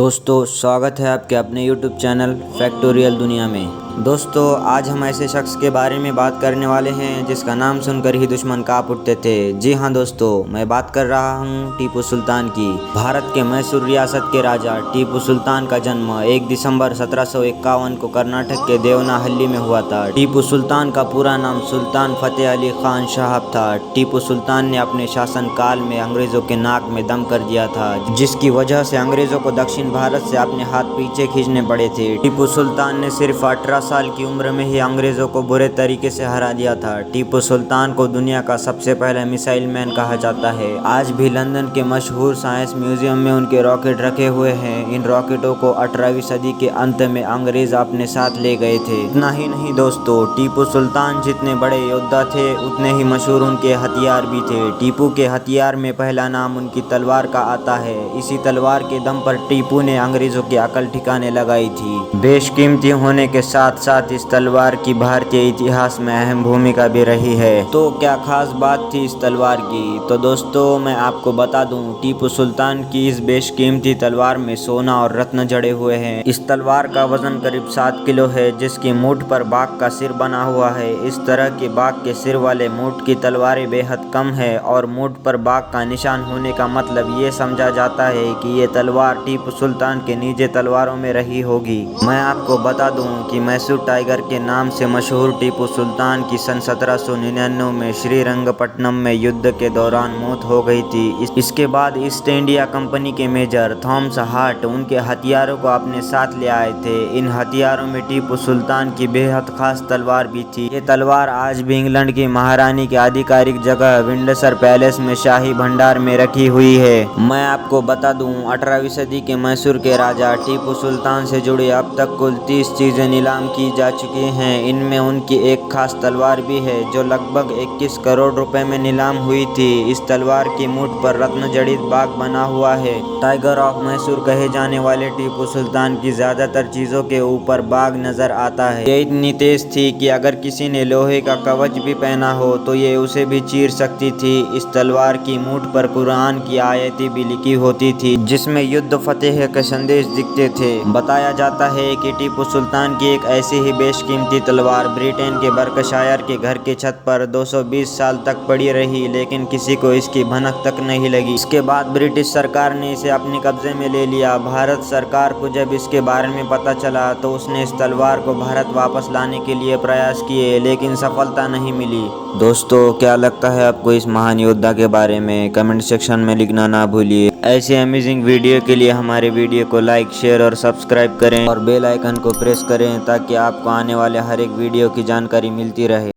दोस्तों स्वागत है आपके अपने YouTube चैनल फैक्टोरियल दुनिया में। दोस्तों आज हम ऐसे शख्स के बारे में बात करने वाले हैं जिसका नाम सुनकर ही दुश्मन कांप उठते थे। जी हाँ दोस्तों, मैं बात कर रहा हूँ टीपू सुल्तान की। भारत के मैसूर रियासत के राजा टीपू सुल्तान का जन्म 1 दिसंबर 1751 को कर्नाटक के देवनाहल्ली में हुआ था। टीपू सुल्तान का पूरा नाम सुल्तान फतेह अली खान साहब था। टीपू सुल्तान ने अपने शासन काल में अंग्रेजों के नाक में दम कर दिया था, जिसकी वजह से अंग्रेजों को दक्षिण भारत से अपने हाथ पीछे खींचने पड़े थे। टीपू सुल्तान ने सिर्फ 18 साल की उम्र में ही अंग्रेजों को बुरे तरीके से हरा दिया था। टीपू सुल्तान को दुनिया का सबसे पहला मिसाइल मैन कहा जाता है। आज भी लंदन के मशहूर साइंस म्यूजियम में उनके रॉकेट रखे हुए हैं। इन रॉकेटों को 18वीं सदी के अंत में अंग्रेज अपने साथ ले गए थे। इतना ही नहीं दोस्तों, टीपू सुल्तान जितने बड़े योद्धा थे उतने ही मशहूर उनके हथियार भी थे। टीपू के हथियार में पहला नाम उनकी तलवार का आता है। इसी तलवार के दम पर टीपू ने अंग्रेजों की अकल ठिकाने लगाई थी। बेशकीमती होने के साथ साथ इस तलवार की भारतीय इतिहास में अहम भूमिका भी रही है। तो क्या खास बात थी इस तलवार की? तो दोस्तों मैं आपको बता दूं, टीपू सुल्तान की इस बेशकीमती तलवार में सोना और रत्न जड़े हुए हैं। इस तलवार का वजन करीब 7 किलो है, जिसकी मूठ पर बाघ का सिर बना हुआ है। इस तरह के बाघ के सिर वाले मूठ की तलवारें बेहद कम है और मूठ पर बाघ का निशान होने का मतलब ये समझा जाता है कि ये तलवार टीपू सुल्तान के निजी तलवारों में रही होगी। मैं आपको बता दूं कि मैसूर टाइगर के नाम से मशहूर टीपू सुल्तान की सन 1799 में श्रीरंगपट्टनम में युद्ध के दौरान मौत हो गई थी। इसके बाद ईस्ट इंडिया कंपनी के मेजर थॉमस हार्ट उनके हथियारों को अपने साथ ले आए थे। इन हथियारों में टीपू सुल्तान की बेहद खास तलवार भी थी। ये तलवार आज भी इंग्लैंड की महारानी की आधिकारिक जगह विंडसर पैलेस में शाही भंडार में रखी हुई है। मैं आपको बता दूं, 18वीं सदी के मैसूर के राजा टीपू सुल्तान से जुड़ी अब तक कुल 30 चीजें नीलाम की जा चुकी हैं। इनमें उनकी एक खास तलवार भी है जो लगभग 21 करोड़ रुपए में नीलाम हुई थी। इस तलवार की मूठ पर रत्न जड़ित बाघ बना हुआ है। टाइगर ऑफ मैसूर कहे जाने वाले टीपू सुल्तान की ज्यादातर चीजों के ऊपर बाघ नजर आता है। ये इतनी तेज थी कि अगर किसी ने लोहे का कवच भी पहना हो तो ये उसे भी चीर सकती थी। इस तलवार की मूठ पर कुरान की आयतें भी लिखी होती थी, जिसमें युद्ध फतेह के संदेश दिखते थे। बताया जाता है कि टीपू सुल्तान की एक ऐसी ही बेशकीमती तलवार ब्रिटेन के बर्कशायर के घर की छत पर 220 साल तक पड़ी रही, लेकिन किसी को इसकी भनक तक नहीं लगी। इसके बाद ब्रिटिश सरकार ने इसे अपने कब्जे में ले लिया। भारत सरकार को जब इसके बारे में पता चला तो उसने इस तलवार को भारत वापस लाने के लिए प्रयास किए, लेकिन सफलता नहीं मिली। दोस्तों क्या लगता है आपको इस महान योद्धा के बारे में? कमेंट सेक्शन में लिखना ना भूलिए। ऐसे अमेजिंग वीडियो के लिए हमारे वीडियो को लाइक, शेयर और सब्सक्राइब करें और बेल आइकन को प्रेस करें ताकि आपको आने वाले हर एक वीडियो की जानकारी मिलती रहे।